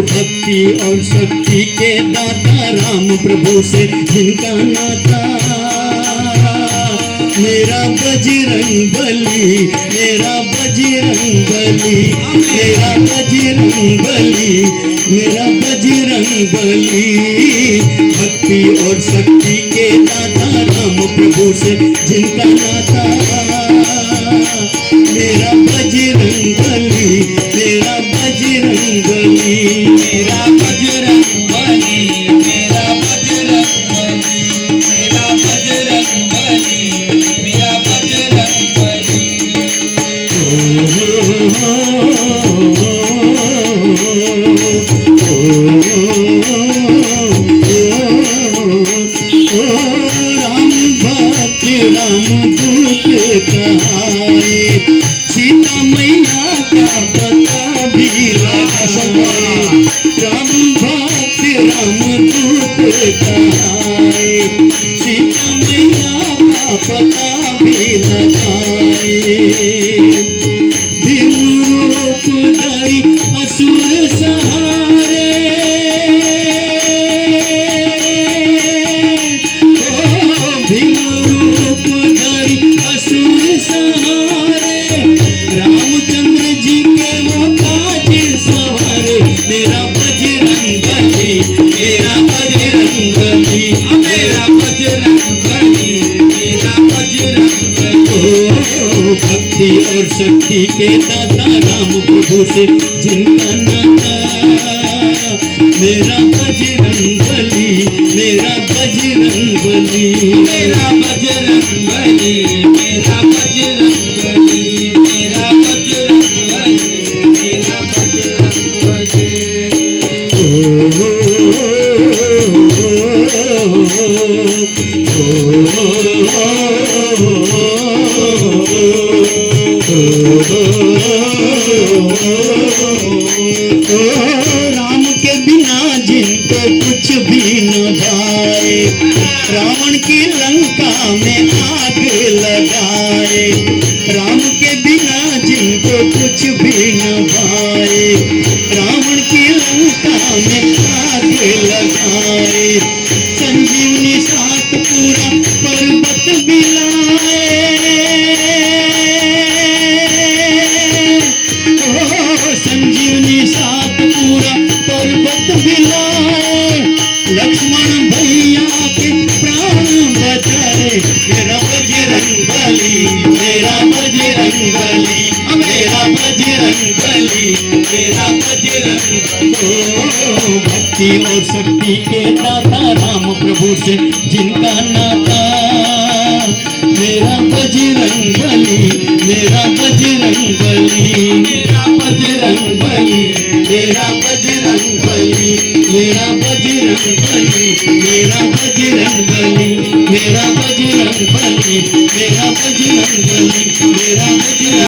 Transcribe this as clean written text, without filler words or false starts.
भक्ति और शक्ति के दाता राम प्रभु से जिनका नाता, मेरा बजरंग बली, मेरा बजरंग बली, मेरा बजरंग बली, मेरा बजरंग बली। भक्ति और शक्ति के दाता राम प्रभु से जिनका नाता, मेरा बजरंग बली, मेरा बजरंग बली, मेरा बजरंग बली, मेरा बजरंग बली, मेरा बजरंग बली, मेरा बजरंग बली। राम भक्त राम दूत कहाए, सीता मैया का पता भी लगाए। राम भक्त राम दूत कहाए, सीता मैया का पता भी लगाए। भीम रूप धरि असुर सहारे, भीम रूप धरि असुर सहारे, रामचंद्र जी के वो काज सवारे। मेरा बजरंग बली, मेरा बजरंग बली, मेरा बजरंग बली, मेरा बजरंग बली। भक्ति और शक्ति के दाता राम प्रभु से जिनका नाता, मेरा बजरंग बली, मेरा बजरंग बली, मेरा बजरंग बली, मेरा बजरंग बली, मेरा बजरंग बली, मेरा बजरंग बली। राम के बिना जिनको कुछ भी न भाए, रावण की लंका में आग लगाए। राम के बिना जिनको कुछ भी न भाए, रावण की लंका में आग लगाए। संजीवनी साथ पूरा पर्वत बिलाए, संजीवनी साथ पूरा पर्वत बिलाए। लक्ष्मण भैया के प्राण बचाए। मेरा बजरंग बली, मेरा बजरंग बली, मेरा बजरंग बली, मेरा बजरंग बली। भक्ति और शक्ति के दाता राम प्रभु से जिनका नाता, मेरा बजरंग बली, मेरा बजरंग बली, मेरा बजरंग बली, मेरा बजरंग बली, मेरा बजरंग बली, मेरा बजरंग बली, मेरा बजरंग बली, मेरा बजरंग बली, मेरा बजरंग